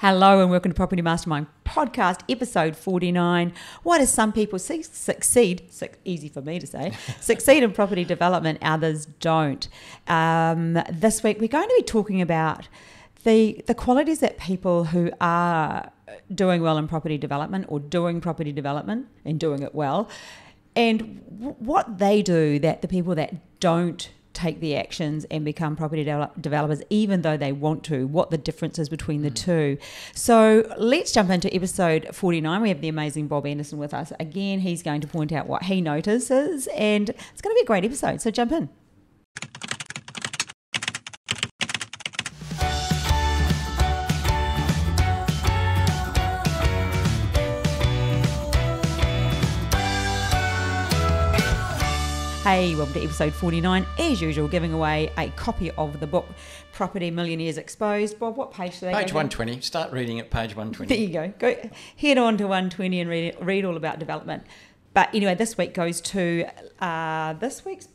Hello and welcome to Property Mastermind Podcast, episode 49. Why do some people succeed, easy for me to say, succeed in property development, others don't? This week we're going to be talking about the qualities that people who are doing well in property development or doing property development and doing it well, and what they do that the people that don't take the actions and become property developers, even though they want to, what the difference is between the two. So let's jump into episode 49. We have the amazing Bob Andersen with us. Again, he's going to point out what he notices, and it's going to be a great episode. So jump in. Hey, welcome to episode 49. As usual, giving away a copy of the book, Property Millionaires Exposed. Bob, what page do they Page 120. Start reading at page 120. There you go. Head on to 120 and read all about development. But anyway, this week's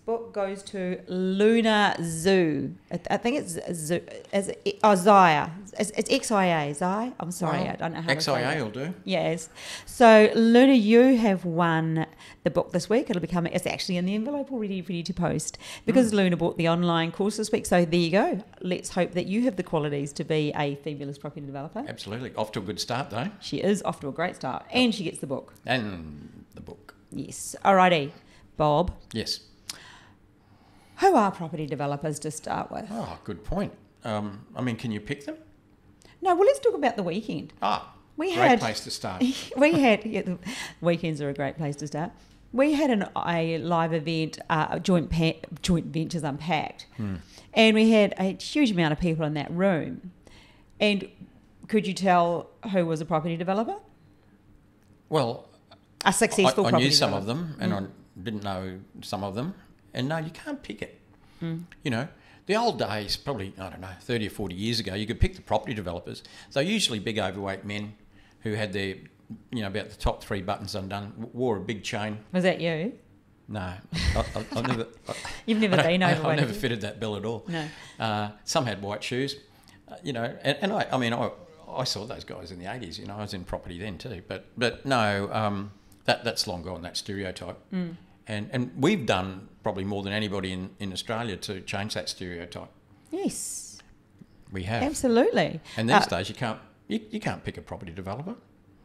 book goes to Luna Zhu. I think it's Zhu. Zaya. It's XIA. Zaya. I'm sorry, I don't know how to say it. XIA will do. Yes. So Luna, you have won the book this week. It's actually in the envelope already for you to post because Luna bought the online course this week. So there you go. Let's hope that you have the qualities to be a fabulous property developer. Absolutely. Off to a good start though. She is off to a great start, and she gets the book. And the book. Yes. Alrighty, Bob. Yes. Who are property developers to start with? Oh, good point. Can you pick them? No, well, let's talk about the weekend. Great place to start. The weekends are a great place to start. We had a live event, Joint Ventures Unpacked, and we had a huge amount of people in that room. And could you tell who was a property developer? Well, a successful property I knew some developer. of them, and I didn't know some of them. And no, you can't pick it. You know, the old days, probably, 30 or 40 years ago, you could pick the property developers. They're usually big overweight men who had their, about the top three buttons undone, wore a big chain. Was that you? No, I've never. You've never been overweight. I've never fitted that bill at all. No. Some had white shoes, and I saw those guys in the 80s. I was in property then too. But no, that's long gone. That stereotype. And we've done probably more than anybody in Australia to change that stereotype. Yes. We have. Absolutely. And these days you can't pick a property developer.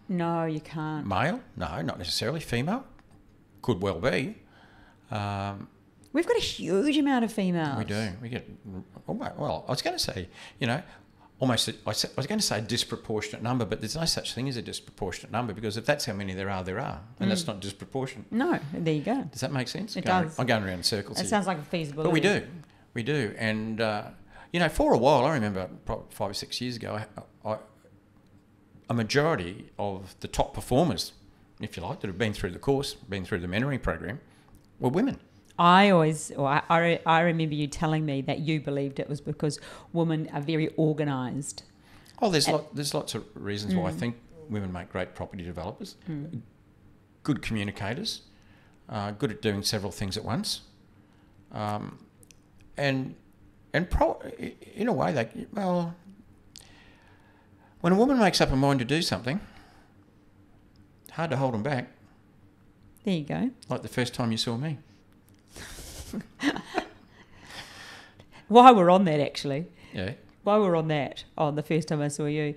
No, you can't. Male? No, not necessarily. Female? Could well be. We've got a huge amount of females. We do. We get. Well, I was going to say, almost. I was going to say a disproportionate number, but there's no such thing as a disproportionate number because if that's how many there are, and that's not disproportionate. No, there you go. Does that make sense? It does. I'm going around in circles. It sounds like a feasibility. But we do, and for a while, I remember 5 or 6 years ago, a majority of the top performers, if you like, that have been through the course, been through the mentoring program, were women. I remember you telling me that you believed it was because women are very organised. Oh, there's lots of reasons why I think women make great property developers, good communicators, good at doing several things at once, in a way when a woman makes up her mind to do something, hard to hold them back. There you go. Like the first time you saw me. While we're on that, actually. Yeah. While we're on that, the first time I saw you,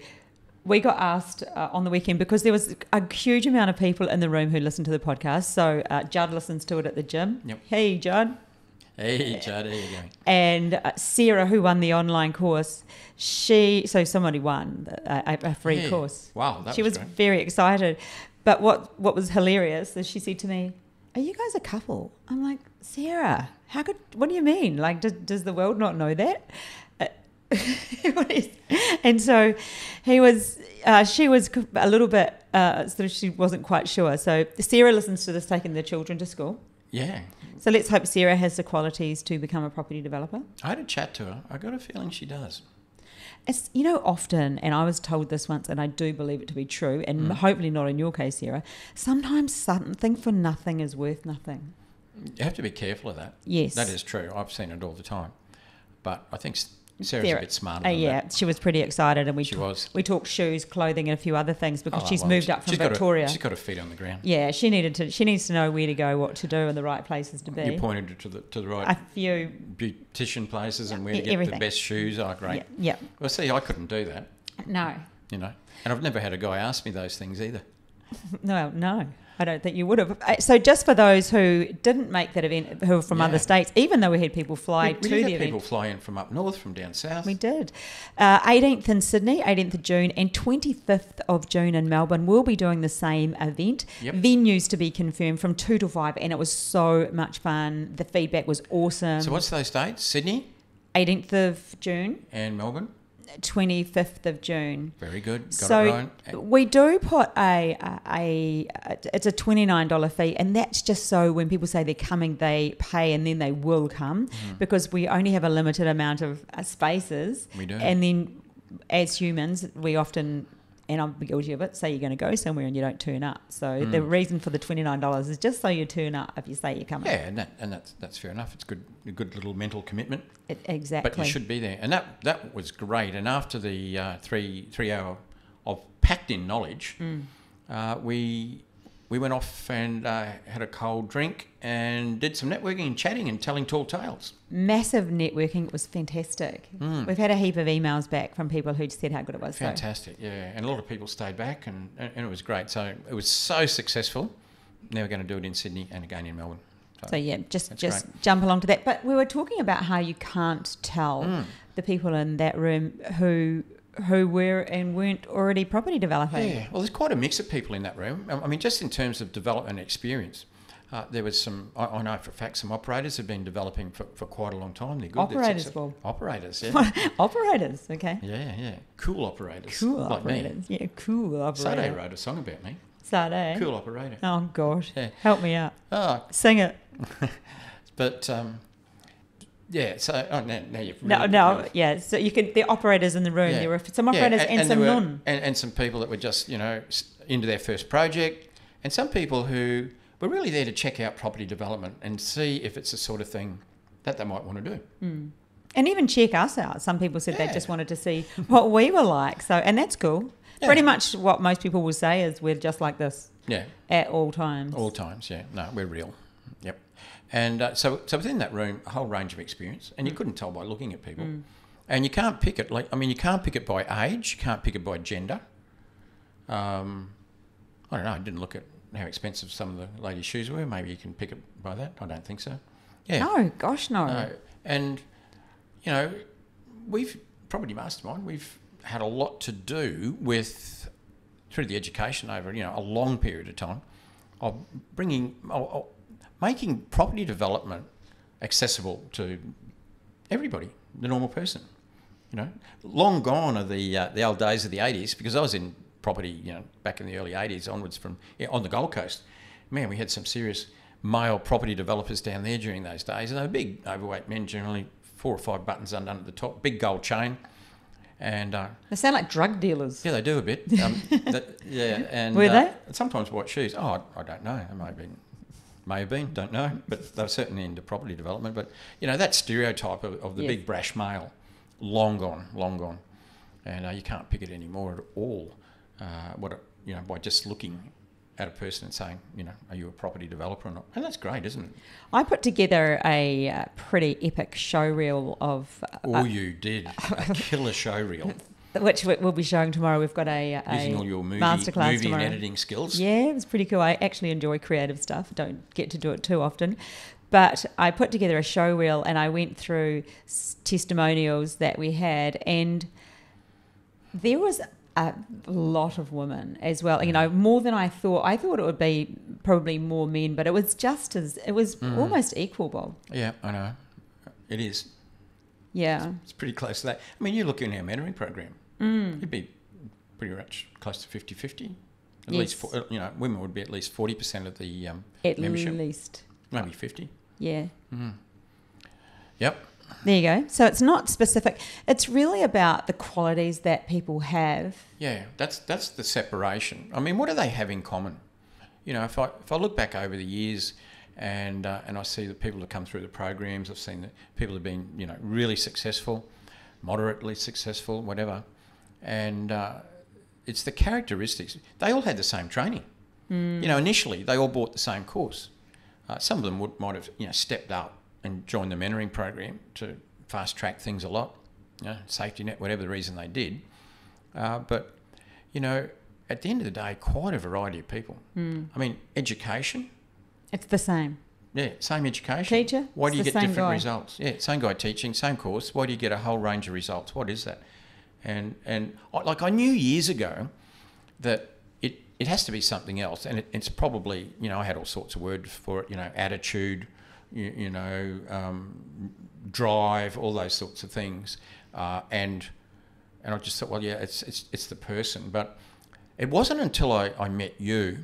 we got asked on the weekend because there was a huge amount of people in the room who listened to the podcast. So Judd listens to it at the gym. Yep. Hey, Judd. Hey, Judd, how you going? And Sarah, who won the online course, somebody won a free course. Wow, she was great. Very excited. But what was hilarious is she said to me, "Are you guys a couple?" I'm like, "Sarah, what do you mean? Like, does the world not know that?" And so she was a little bit, she wasn't quite sure. So Sarah listens to this taking the children to school. Yeah. So let's hope Sarah has the qualities to become a property developer. I had a chat to her. I got a feeling she does. It's, often, and I was told this once, and I do believe it to be true, and hopefully not in your case, Sarah, sometimes something for nothing is worth nothing. You have to be careful of that. Yes. That is true. I've seen it all the time. But I think Sarah's a bit smarter than yeah, that. she was pretty excited, and She was. we talked shoes, clothing, and a few other things because she's well, moved up from Victoria. She's got her feet on the ground. Yeah, she needs to know where to go, what to do, and the right places to be. You pointed her to the right a few beautician places and where to get everything. the best shoes. Oh, great. Yeah. Well, see, I couldn't do that. No. You know, and I've never had a guy ask me those things either. No, I don't think you would have. So just for those who didn't make that event, who are from other states, even though we had people fly to the event. We did have people fly in from up north, from down south. We did. 18th in Sydney, 18th of June, and 25th of June in Melbourne. We'll be doing the same event. Yep. Venues to be confirmed from 2 to 5, and it was so much fun. The feedback was awesome. So what's those dates? Sydney? 18th of June. And Melbourne? 25th of June. Very good. Got So it right. we do put it's a $29 fee, and that's just so when people say they're coming, they pay and then they will come, because we only have a limited amount of spaces. We do. And then as humans, we often, and I'm guilty of it, say you're going to go somewhere and you don't turn up. So the reason for the $29 is just so you turn up if you say you're coming. Yeah, and that's fair enough. It's a good little mental commitment. Exactly. But you should be there, and that was great. And after the 3 hour of packed in knowledge, we went off and had a cold drink and did some networking and chatting and telling tall tales. Massive networking. It was fantastic. We've had a heap of emails back from people who said how good it was. Fantastic, yeah. And a lot of people stayed back, and it was great. So it was so successful. Now we're going to do it in Sydney and again in Melbourne. So yeah, just great. jump along to that. But we were talking about how you can't tell the people in that room who were and weren't already property developing. Yeah, well, there's quite a mix of people in that room. I mean, just in terms of development experience, there was some, I know for a fact, some operators have been developing for quite a long time. They're good. Operators, Paul. Operators, yeah. Operators, okay. Yeah. Cool operators. Cool like operators. Me. Yeah, cool operators. Sade wrote a song about me. Sade? Cool operator. Oh, gosh. Yeah. Help me out. Oh. Sing it. But, yeah, so now you've yeah. So you could, the operators in the room, there were some operators and some none. And some people that were just, into their first project, and some people who were really there to check out property development and see if it's the sort of thing that they might want to do. And even check us out. Some people said they just wanted to see what we were like. So, and that's cool. Yeah. Pretty much what most people will say is we're just like this. Yeah. At all times. All times, yeah. No, we're real. Yep. And so within that room, a whole range of experience, and you couldn't tell by looking at people. And you can't pick it, you can't pick it by age, you can't pick it by gender. I don't know, I didn't look at how expensive some of the ladies' shoes were. Maybe you can pick it by that. I don't think so. Yeah. No, gosh, no. And, we've, Property Mastermind, we've had a lot to do with, through the education over, a long period of time, of making property development accessible to everybody, the normal person. Long gone are the old days of the 80s, because I was in property, back in the early 80s onwards from on the Gold Coast. Man, we had some serious male property developers down there during those days, and they were big, overweight men, generally 4 or 5 buttons undone at the top, big gold chain. And they sound like drug dealers. Yeah, they do a bit. And were they? Sometimes white shoes. Oh, I don't know. They may have been, don't know. But they were certainly into property development. But that stereotype of the big brash male, long gone, and you can't pick it anymore at all. By just looking at a person and saying, are you a property developer or not? And that's great, isn't it? I put together a pretty epic show reel of... you did. A killer show reel. Which we'll be showing tomorrow. We've got a using all your masterclass movie tomorrow. And editing skills. Yeah, it was pretty cool. I actually enjoy creative stuff. Don't get to do it too often. But I put together a show reel and I went through testimonials that we had, and there was a lot of women as well, more than I thought. I thought it would be probably more men, but it was almost equal, Bob. Yeah, I know. It is. Yeah. It's pretty close to that. I mean, you look in our mentoring program, you'd be pretty much close to 50-50. At least, women would be at least 40% of the membership. At least. Maybe 50. Yeah. Yep. There you go. So it's not specific. It's really about the qualities that people have. Yeah, that's the separation. I mean, what do they have in common? If I look back over the years and I see the people that come through the programs, I've seen that people have been, really successful. moderately successful, whatever. And it's the characteristics. They all had the same training. Initially they all bought the same course. Some of them might have stepped up and joined the mentoring program to fast track things a lot, safety net, whatever the reason they did. But at the end of the day, quite a variety of people. I mean, education. It's the same. Yeah, same education. Teacher. Why do you get different guy. results? Yeah, same guy teaching, same course. Why do you get a whole range of results? What is that? And I knew years ago that it has to be something else, and it's probably I had all sorts of words for it. Attitude, drive, all those sorts of things, and I just thought, well, yeah, it's the person. But it wasn't until I met you,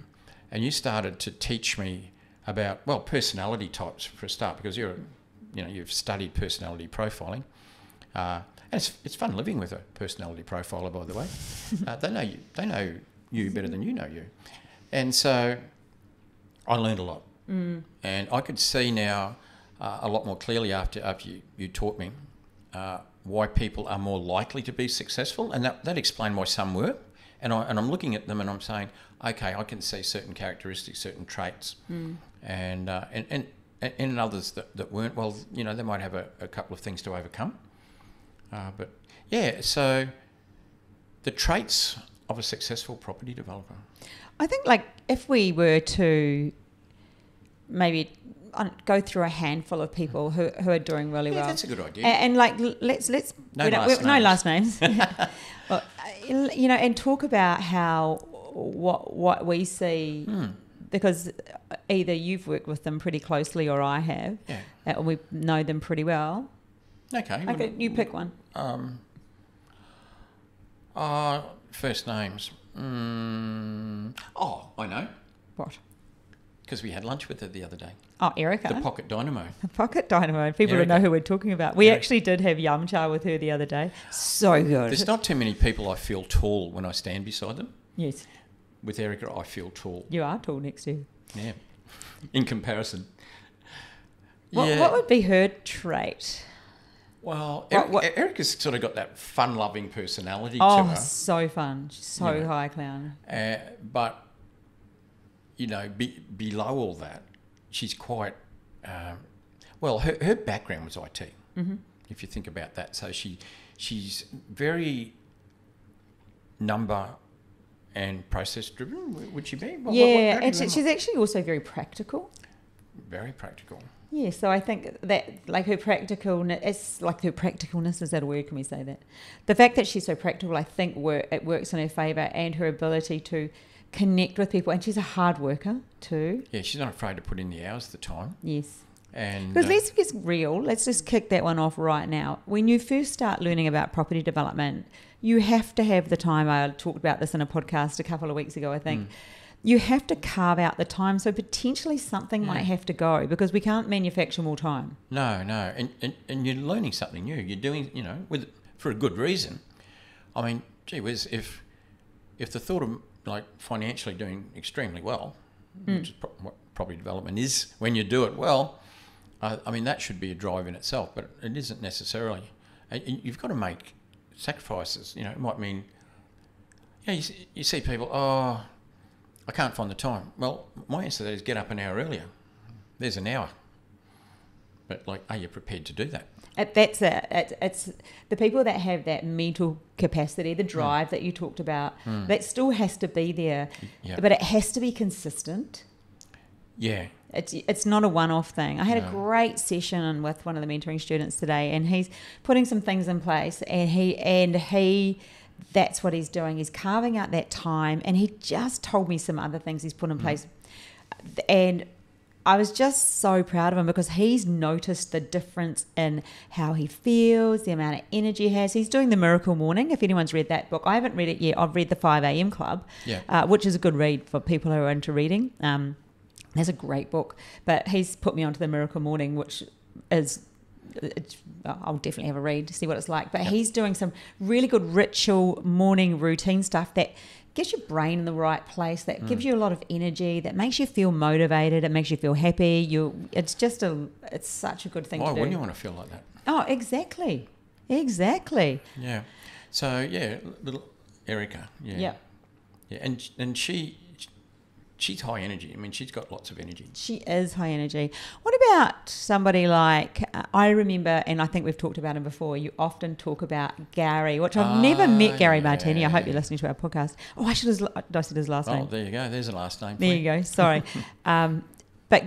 and you started to teach me about personality types for a start, because you've studied personality profiling. And it's fun living with a personality profiler, by the way. They know you better than you know you, and so I learned a lot, and I could see now a lot more clearly after you taught me why people are more likely to be successful, and that explained why some were, and I'm looking at them and I'm saying, okay, I can see certain characteristics, certain traits, and others that weren't. Well, they might have a couple of things to overcome. But yeah, so the traits of a successful property developer. I think, if we were to maybe go through a handful of people who are doing really well. That's a good idea. And let's no last names. Well, and talk about how what we see, because either you've worked with them pretty closely or I have, or we know them pretty well. Okay, you pick one. First names. I know. What? Because we had lunch with her the other day. Oh, Erica. The Pocket Dynamo. The Pocket Dynamo. People don't know who we're talking about. We actually did have yum cha with her the other day. So good. There's not too many people I feel tall when I stand beside them. Yes. With Erica, I feel tall. You are tall next to her. Yeah. In comparison. What would be her trait? Well, Erica's sort of got that fun-loving personality to her. Oh, so fun. She's so high clown. But, below all that, she's quite... her background was IT, if you think about that. So she's very number and process-driven, would she be? And she's actually also very practical. Very practical. Yeah, so I think that her practicalness, is that a word? Can we say that? The fact that she's so practical, I think it works in her favour, and her ability to connect with people. And she's a hard worker too. Yeah, she's not afraid to put in the hours, the time. Yes. And because let's get real. Let's just kick that one off right now. When you first start learning about property development, you have to have the time. I talked about this in a podcast a couple of weeks ago, I think. You have to carve out the time, so potentially something might have to go, because we can't manufacture more time. No, and you're learning something new. You're doing, for a good reason. I mean, gee whiz, if the thought of financially doing extremely well, which is what property development is when you do it well, I mean that should be a drive in itself, but it isn't necessarily. And you've got to make sacrifices. It might mean, you see people, I can't find the time. Well, my answer to that is get up an hour earlier. There's an hour. But, are you prepared to do that? That's it. It's the people that have that mental capacity, the drive that you talked about, that still has to be there. Yep. But it has to be consistent. Yeah. It's not a one-off thing. I had a great session with one of the mentoring students today, and he's putting some things in place, and he that's what he's doing. He's carving out that time, and he just told me some other things he's put in place. And I was just so proud of him, because he's noticed the difference in how he feels, the amount of energy he has. He's doing the Miracle Morning. If anyone's read that book, I haven't read it yet. I've read the 5 a.m. Club, which is a good read for people who are into reading. That's a great book. But he's put me onto the Miracle Morning, which is... I'll definitely have a read to see what it's like. But he's doing some really good ritual morning routine stuff that gets your brain in the right place, that gives you a lot of energy, that makes you feel motivated, it makes you feel happy. It's such a good thing to do. Why wouldn't you want to feel like that? Oh, exactly. Exactly. Yeah. So, yeah, little Erica. Yeah. Yep. Yeah. And she's high energy. I mean, she's got lots of energy. She is high energy. What about somebody like, I remember, and I think we've talked about him before, you often talk about Gary, which I've never met Gary Martini. I hope you're listening to our podcast. Oh, I should have said his last name. Oh, there you go. There's a last name. There you go. Sorry. But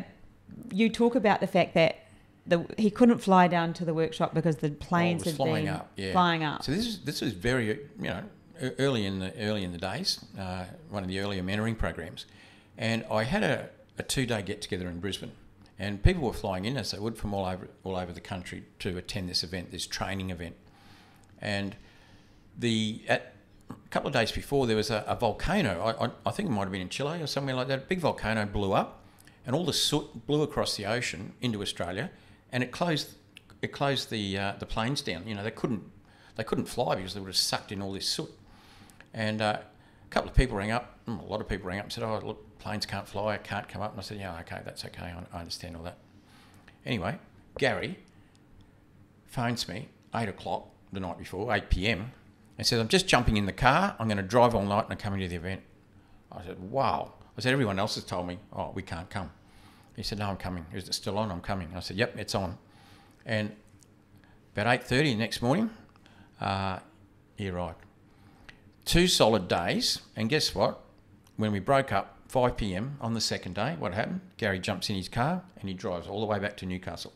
you talk about the fact that he couldn't fly down to the workshop because the planes had flying been up. Yeah. flying up. So this was very, early in the days, one of the earlier mentoring programs. And I had a 2-day get-together in Brisbane, and people were flying in, as they would, from all over the country to attend this event, this training event. And a couple of days before, there was a volcano. I think it might have been in Chile or somewhere like that. A big volcano blew up, and all the soot blew across the ocean into Australia, and it closed the planes down. They couldn't fly because they would have sucked in all this soot. And a couple of people rang up, a lot of people rang up and said, "Oh, look, planes can't fly, it can't come up." And I said, "Yeah, okay, that's okay, I understand all that." Anyway, Gary phones me 8 o'clock the night before, 8 p.m, and says, "I'm just jumping in the car, I'm going to drive all night and I'm coming to the event." I said, "Wow." I said, "Everyone else has told me, oh, we can't come." He said, "No, I'm coming." "Is it still on?" "I'm coming." I said, "Yep, it's on." And about 8:30 the next morning, he arrived. 2 solid days, and guess what? When we broke up, 5 p.m. on the second day, what happened? Gary jumps in his car and he drives all the way back to Newcastle.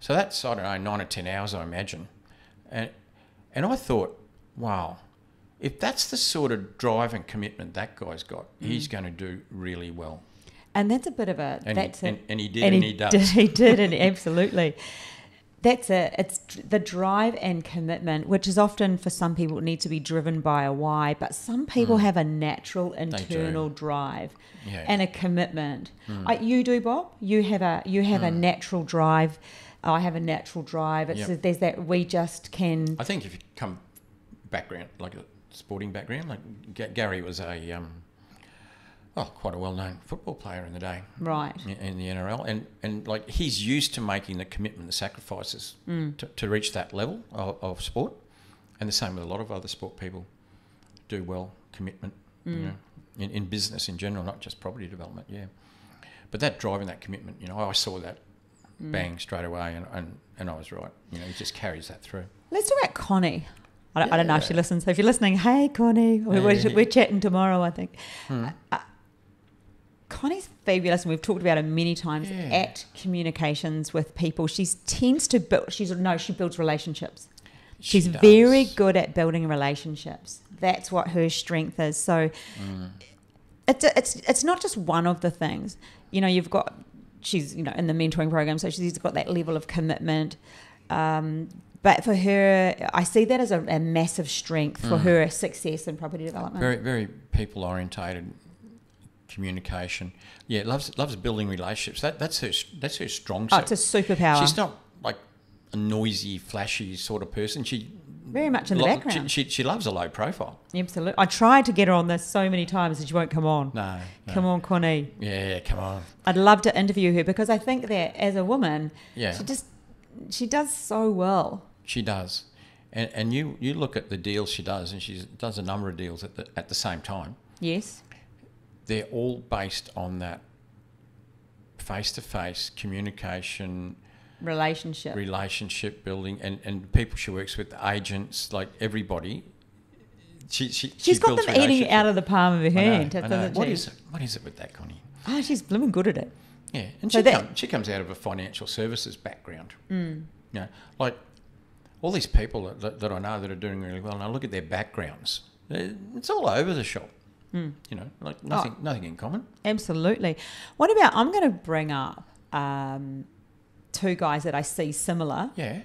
So that's, I don't know, 9 or 10 hours, I imagine. And I thought, wow, if that's the sort of drive and commitment that guy's got, he's going to do really well. And that's a bit of a... And he did, and he does. He did, and absolutely. It's the drive and commitment, which is often for some people it needs to be driven by a why, but some people have a natural internal drive and a commitment. You do, Bob. You have a natural drive. I have a natural drive. There's that we just can. I think if you come background, like a sporting background, like Gary was quite a well-known football player in the day, right? In the NRL, and like he's used to making the commitment, the sacrifices to reach that level of sport, and the same with a lot of other sport people do well. Commitment, in business in general, not just property development, but that drive and that commitment, I saw that bang straight away, and I was right. He just carries that through. Let's talk about Connie. I don't know if she listens. So if you're listening, hey Connie, we're chatting tomorrow, I think. Connie's fabulous, and we've talked about her many times at communications with people. She tends to build. She builds relationships. She's very good at building relationships. That's what her strength is. So it's not just one of the things. You've got she's in the mentoring program, so she's got that level of commitment. But for her, I see that as a massive strength for her success in property development. Very, very people orientated. Communication, loves building relationships. That's her strong suit. Oh, it's a superpower. She's not like a noisy, flashy sort of person. She very much in the background. She loves a low profile. Absolutely. I tried to get her on this so many times and she won't come on. No. Come on, Connie. Yeah, come on. I'd love to interview her because I think that as a woman, she does so well. She does, and you look at the deals she does, and she does a number of deals at the same time. Yes. They're all based on that face-to-face communication, relationship building, and people she works with, the agents, like everybody. She's got them eating out of the palm of her hand. I know. What is it with that, Connie? Oh, she's blooming good at it. Yeah, and she comes out of a financial services background. Like all these people that I know that are doing really well, and I look at their backgrounds, it's all over the shop. Like nothing in common. Absolutely. What about, I'm going to bring up 2 guys that I see similar. Yeah.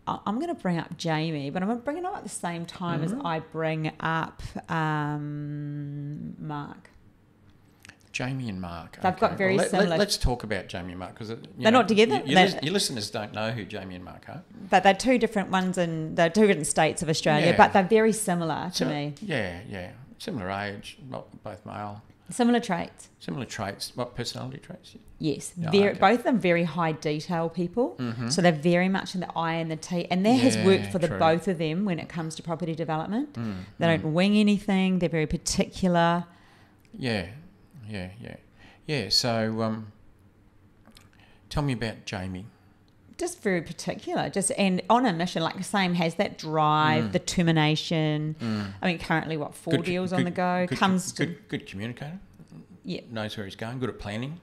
I'm going to bring up Jamie, but I'm going to bring it up at the same time as I bring up Mark. Jamie and Mark. They've got very similar. Let's talk about Jamie and Mark because they're not together. Your listeners don't know who Jamie and Mark are. But they're 2 different ones, and they're 2 different states of Australia. But they're very similar to me. Yeah. Similar age, both male. Similar traits. Similar traits. What, personality traits? Yes, Yeah, okay. both of them very high detail people. Mm-hmm. So they're very much in the I and the T, and that has worked for the true. both of them when it comes to property development. They Mm. don't wing anything. They're very particular. Yeah. So, tell me about Jamie. Just very particular, and on a mission, like the same, has that drive, determination. I mean, currently, 4 deals on the go. Good communicator. Yeah. Knows where he's going. Good at planning.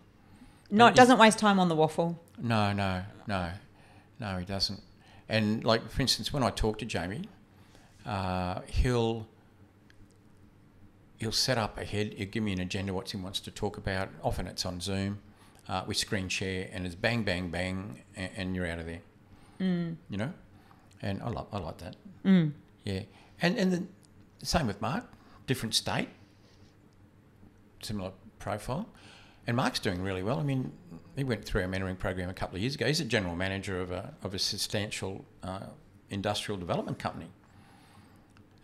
No, it doesn't waste time on the waffle. No, he doesn't. And like, for instance, when I talk to Jamie, he'll set up ahead. He'll give me an agenda, what he wants to talk about. Often it's on Zoom. We screen share, and it's bang, bang, bang, and you're out of there. You know, and I like that. Yeah, and the same with Mark. Different state, similar profile, and Mark's doing really well. I mean, he went through our mentoring program a couple of years ago. He's a general manager of a substantial industrial development company.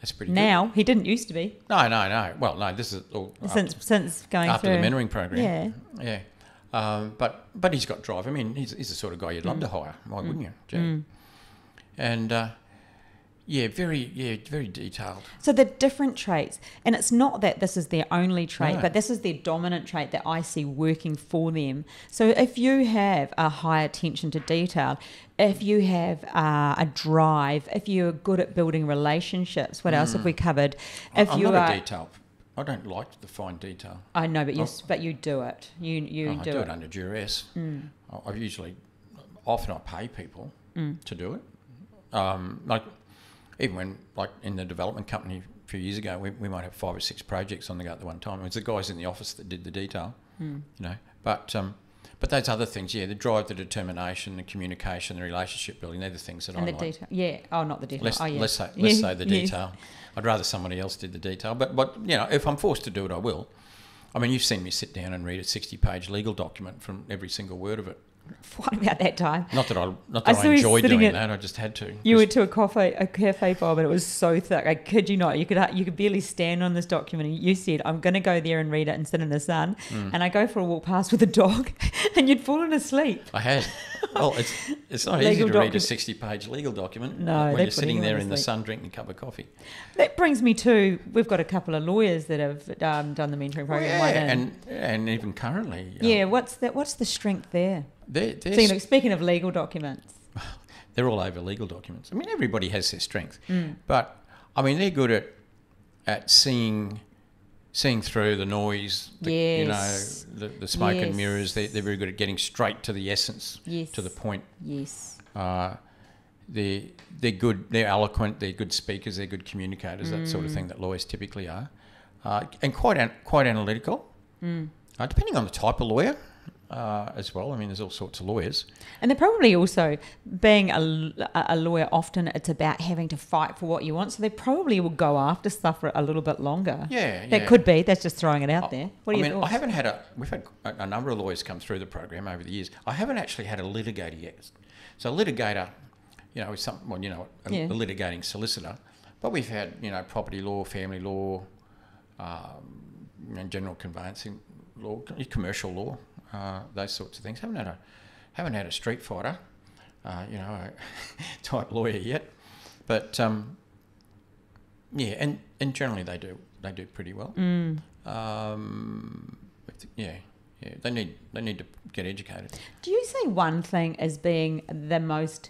That's pretty now, good. he didn't used to be. No. Well, no, this is all Since going after through the mentoring program. Yeah. But he's got drive. I mean, he's the sort of guy you'd love to hire. Why wouldn't you, Jay? And very detailed. So the different traits, and it's not that this is their only trait, No. but this is their dominant trait that I see working for them. So if you have a high attention to detail, if you have a drive, if you're good at building relationships, what else have we covered? If I'm you not are, a detail. I don't like the fine detail. I know, but you do it. You I do it under duress. Often I pay people to do it. Like even when, like in the development company a few years ago, we might have 5 or 6 projects on the go at the one time. It was the guys in the office that did the detail, you know. But those other things, the drive, the determination, the communication, the relationship building, they're the things that I and the like. detail. Yeah. Oh, not the detail. Let's say the detail. I'd rather somebody else did the detail. But you know, if I'm forced to do it, I will. I mean, you've seen me sit down and read a 60-page legal document from every single word of it. What about that time? Not that I enjoy doing that. I just had to. You went to a cafe bar, but it was so thick. I kid you not. You could barely stand on this document. And you said, "I'm going to go there and read it and sit in the sun." And I go for a walk past with a dog, and you'd fallen asleep. I had. Well, it's not easy to read a 60-page legal document when you're sitting there in the sun drinking a cup of coffee. That brings me to, we've got a couple of lawyers that have done the mentoring program. And even currently. What's the strength there? They're Speaking of legal documents. They're all over legal documents. I mean, everybody has their strength. But, I mean, they're good at seeing through the noise, you know, the smoke and mirrors. They're very good at getting straight to the essence, to the point. Yes. They're good. They're eloquent. They're good speakers. They're good communicators. That sort of thing that lawyers typically are, and quite analytical. Depending on the type of lawyer. As well. I mean, there's all sorts of lawyers. And they're probably also, being a lawyer, often it's about having to fight for what you want. So they probably will go after stuff for a little bit longer. That could be. That's just throwing it out there. What are your thoughts? I haven't had we've had a number of lawyers come through the program over the years. I haven't actually had a litigator yet. So a litigator, you know, is a litigating solicitor. But we've had, you know, property law, family law, and general conveyancing law, commercial law. Those sorts of things. Haven't had a street fighter, type lawyer yet, but and generally they do pretty well. They need to get educated. Do you see one thing as being the most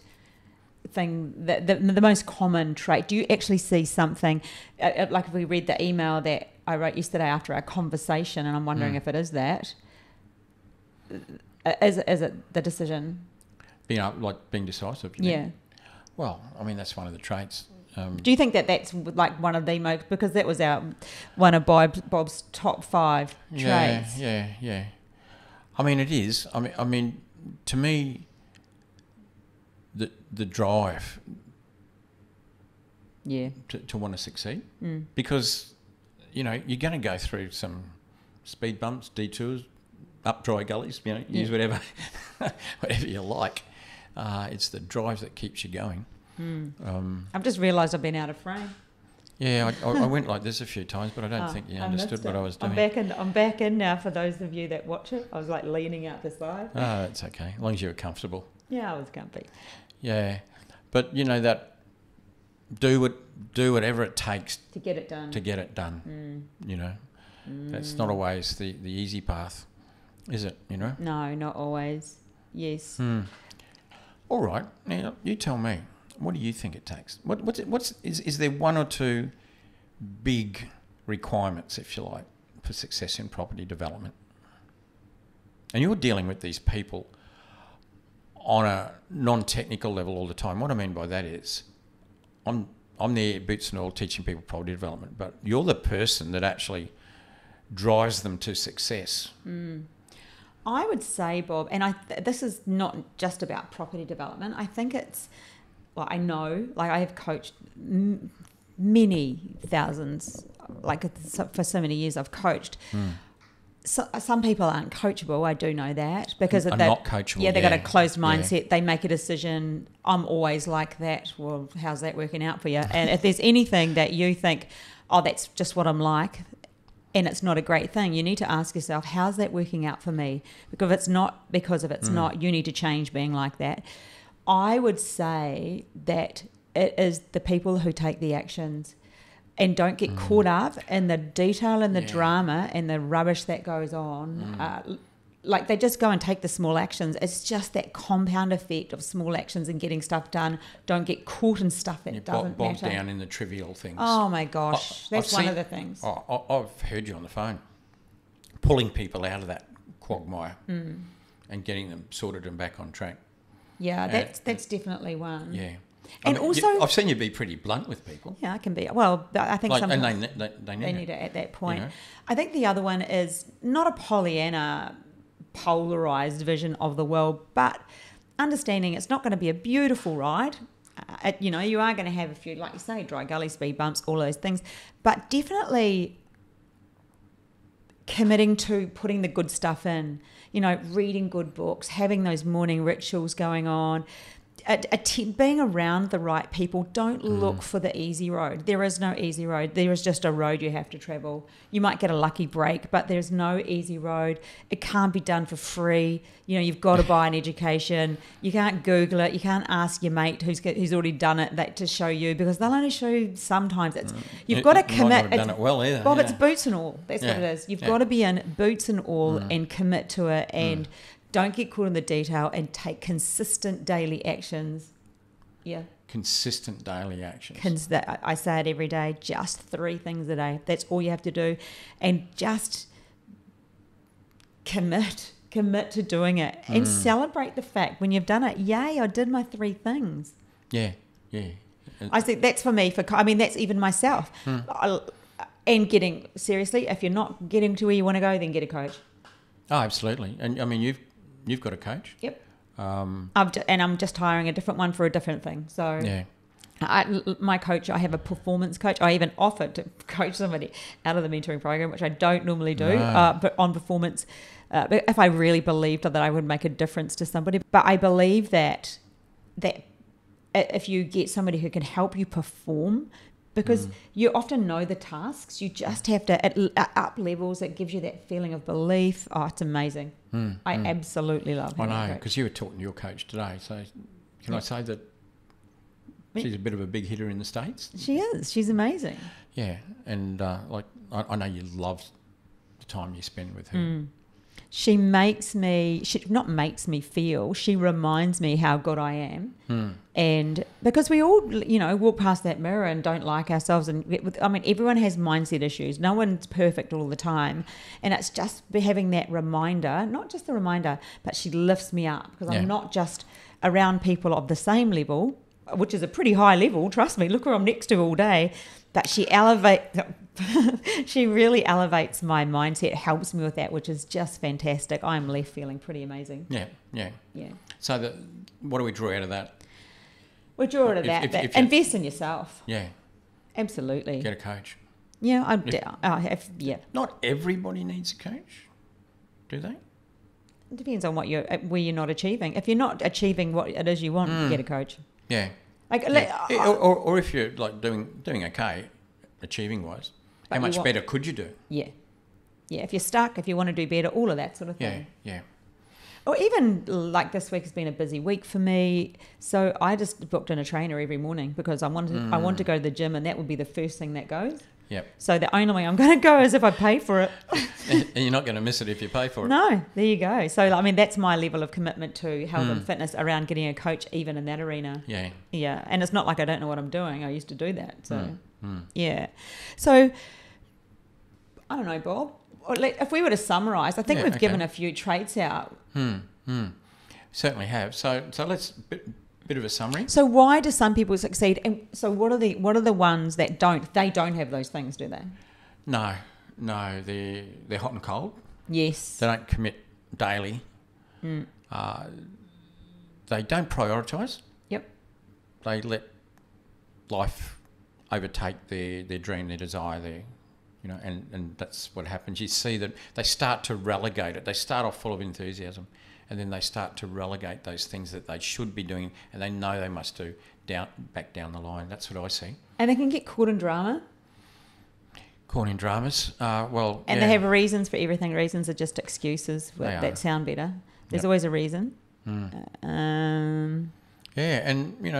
the most common trait? Do you actually see something like if we read the email that I wrote yesterday after our conversation, and I'm wondering if it is that. Is it the decision? Like being decisive. Yeah. Well, I mean, that's one of the traits. Do you think that's like one of the most, because that was one of Bob's top 5 traits? Yeah. I mean, it is. I mean, to me, the drive. Yeah. To want to succeed, because you know you're going to go through some speed bumps, detours. Up dry gullies, you know, use whatever you like. It's the drive that keeps you going. I've just realised I've been out of frame. Yeah, I went like this a few times, but I don't think you understood what I was doing. I'm back in now for those of you that watch it. I was like leaning out the side. Oh, that's okay, as long as you were comfortable. Yeah, I was comfy. Yeah, but you know that do whatever it takes to get it done. You know, that's not always the easy path, is it? You know. No, not always. Yes. All right. Now you tell me. What do you think it takes? Is there one or two big requirements, if you like, for success in property development? And you're dealing with these people on a non-technical level all the time. What I mean by that is, I'm there, boots and all, teaching people property development, but you're the person that actually drives them to success. I would say, Bob, and this is not just about property development. I think it's, well, I know, like I have coached many thousands, like for so many years I've coached. So, some people aren't coachable, I do know that. Because I'm not coachable. Yeah, they've got a closed mindset. Yeah. They make a decision. I'm always like that. Well, how's that working out for you? And if there's anything that you think, oh, that's just what I'm like, and it's not a great thing, you need to ask yourself, how's that working out for me? Because if it's not, you need to change being like that. I would say that it is the people who take the actions and don't get caught up in the detail and the drama and the rubbish that goes on. Like they just go and take the small actions. It's just that compound effect of small actions and getting stuff done. Don't get caught in stuff that doesn't matter. Bogged down in the trivial things. Oh my gosh, that's one of the things. I've heard you on the phone, pulling people out of that quagmire and getting them sorted and back on track. Yeah, that's definitely one. Yeah. And also, I've seen you be pretty blunt with people. Yeah, I can be. Well, I think and they need it at that point. You know? I think the other one is not a Pollyanna, polarized vision of the world, but understanding it's not going to be a beautiful ride. You are going to have a few, like you say, dry gully, speed bumps, all those things, but definitely committing to putting the good stuff in. Reading good books, having those morning rituals going on. Being around the right people. Don't look for the easy road. There is no easy road. There is just a road you have to travel. You might get a lucky break, but there's no easy road. It can't be done for free. You've got to buy an education. You can't Google it. You can't ask your mate who's already done it to show you, because they'll only show you sometimes. You've got to commit. Might not have done it well either. Bob, it's boots and all. That's what it is. You've got to be in boots and all and commit to it and don't get caught in the detail and take consistent daily actions. Yeah. Consistent daily actions. I say it every day, just 3 things a day. That's all you have to do. And just commit to doing it and celebrate the fact when you've done it. Yay, I did my 3 things. Yeah. I think that's for me. That's even myself. And seriously, if you're not getting to where you want to go, then get a coach. Oh, absolutely. And you've got a coach. Yep. I'm just hiring a different one for a different thing. So yeah. My coach, I have a performance coach. I even offered to coach somebody out of the mentoring program, which I don't normally do, but on performance, but if I really believed that I would make a difference to somebody. But I believe that if you get somebody who can help you perform, because you often know the tasks, you just have to, at up levels, it gives you that feeling of belief. Oh, it's amazing. I absolutely love it. I know, because you were talking to your coach today, so can I say that she's a bit of a big hitter in the States? She is. She's amazing. Yeah, and I know you love the time you spend with her. She reminds me how good I am. And because we all, walk past that mirror and don't like ourselves. And everyone has mindset issues. No one's perfect all the time. And it's just having that reminder, not just the reminder, but she lifts me up because I'm not just around people of the same level, which is a pretty high level. Trust me, look who I'm next to all day. But she really elevates my mindset, helps me with that, which is just fantastic. I'm left feeling pretty amazing. Yeah. So what do we draw out of that? We draw out of that. Invest in yourself. Yeah. Absolutely. Get a coach. Yeah, Not everybody needs a coach, do they? It depends on where you're not achieving. If you're not achieving what it is you want, get a coach. Yeah. Or or if you're like doing okay, achieving wise. But How much better could you do? Yeah. Yeah, if you're stuck, if you want to do better, all of that sort of thing. Yeah. Or even like this week has been a busy week for me. So I just booked in a trainer every morning because I want to go to the gym, and that would be the first thing that goes. Yep. So the only way I'm going to go is if I pay for it. And you're not going to miss it if you pay for it. No, there you go. So, I mean, that's my level of commitment to health and fitness around getting a coach even in that arena. Yeah. Yeah. And it's not like I don't know what I'm doing. I used to do that. So, yeah. So, I don't know, Bob. If we were to summarise, I think we've given a few traits out. Certainly have. So let's... Bit of a summary. So why do some people succeed? And so what are the ones that don't? They don't have those things, do they? No, they're hot and cold. Yes. They don't commit daily. They don't prioritise. Yep. They let life overtake their dream, their desire, and that's what happens. You see that they start to relegate it. They start off full of enthusiasm, and then they start to relegate those things that they should be doing, and they know they must do back down the line. That's what I see. And they can get caught in drama. Caught in dramas. And they have reasons for everything. Reasons are just excuses that sound better. There's always a reason. And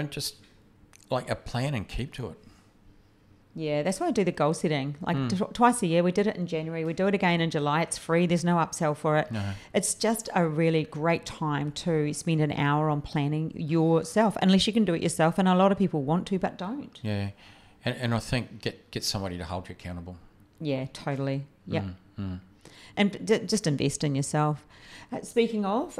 just like a plan and keep to it. Yeah, that's why I do the goal setting. Like twice a year. We did it in January. We do it again in July. It's free. There's no upsell for it. No. It's just a really great time to spend an hour on planning yourself, unless you can do it yourself. And a lot of people want to, but don't. Yeah, and I think get somebody to hold you accountable. Yeah, totally. Yeah. And just invest in yourself. Speaking of,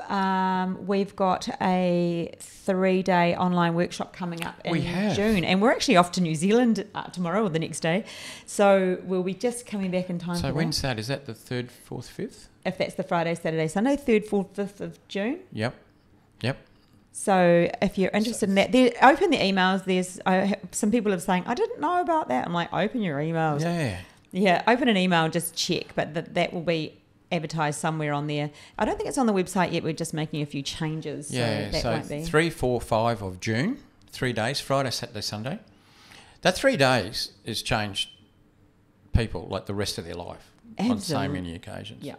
we've got a 3-day online workshop coming up in June, and we're actually off to New Zealand tomorrow or the next day. So we'll be just coming back in time. So when's that? Is that the 3rd, 4th, 5th? If that's the Friday, Saturday, Sunday, 3rd, 4th, 5th of June. Yep. So if you're interested in that, open the emails. There's some people are saying, I didn't know about that. I'm like, open your emails. Yeah, open an email, just check, but that will be advertised somewhere on there. I don't think it's on the website yet. We're just making a few changes. Yeah, so that won't be. 3, 4, 5 of June, 3 days, Friday, Saturday, Sunday. That 3 days has changed people like the rest of their life. Absolutely. On so many occasions. Yeah.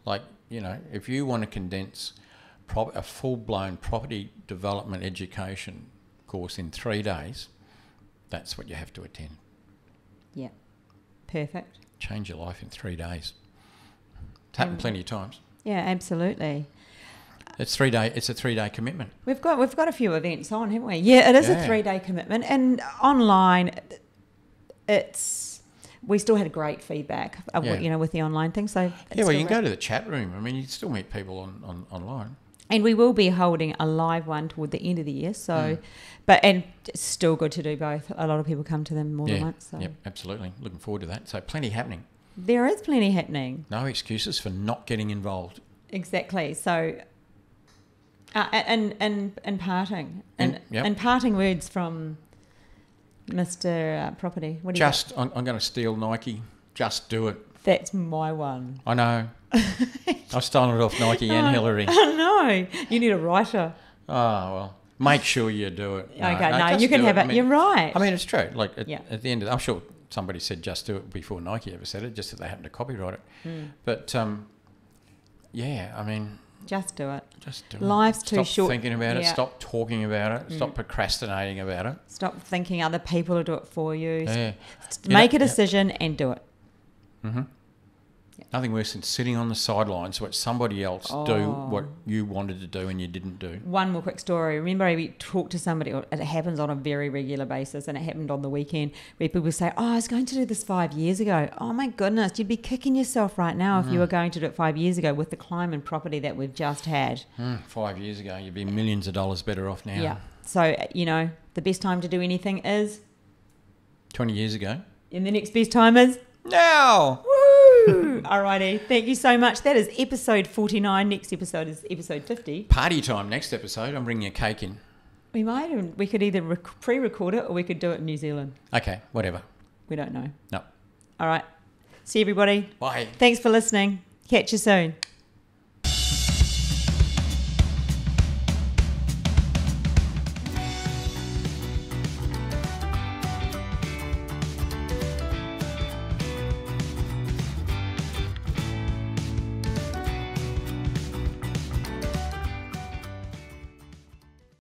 Like, if you want to condense a full-blown property development education course in 3 days, that's what you have to attend. Yeah. Perfect. Change your life in 3 days. It's happened plenty of times. Yeah, absolutely. It's a 3-day commitment. We've got a few events on, haven't we? Yeah, it is a 3-day commitment, and online, we still had great feedback, with the online thing. So you can go to the chat room. I mean, you still meet people online. And we will be holding a live one toward the end of the year. So, and it's still good to do both. A lot of people come to them more than once. So. Yep, absolutely. Looking forward to that. So plenty happening. There is plenty happening. No excuses for not getting involved. Exactly. So, and parting. And parting words from Mr. Property. What do you got? I'm going to steal Nike. Just do it. That's my one. I know. I've stolen it off Nike and Hillary. Oh, no. You need a writer. Oh, well. Make sure you do it. No, you can have it. You're right. I mean, it's true. Like, at the end of I'm sure somebody said just do it before Nike ever said it, just that they happened to copyright it. But, I mean... Just do it. Just do it. Life's too short. Stop thinking about it. Stop talking about it. Stop procrastinating about it. Stop thinking other people will do it for you. Yeah. Make a decision and do it. Mm-hmm. Yep. Nothing worse than sitting on the sidelines, watch somebody else do what you wanted to do and you didn't do. One more quick story. Remember, we talked to somebody, it happens on a very regular basis, and it happened on the weekend, where people say, I was going to do this 5 years ago. Oh my goodness, you'd be kicking yourself right now if you were going to do it 5 years ago with the climb in property that we've just had. 5 years ago, you'd be millions of dollars better off now. Yeah. So, the best time to do anything is? 20 years ago. And the next best time is? Now! Woo! Alrighty, thank you so much. That is episode 49. Next episode is episode 50. Party time next episode. I'm bringing a cake in. We could either pre-record it or we could do it in New Zealand. Okay, whatever. We don't know. No. All right. See everybody. Bye. Thanks for listening. Catch you soon.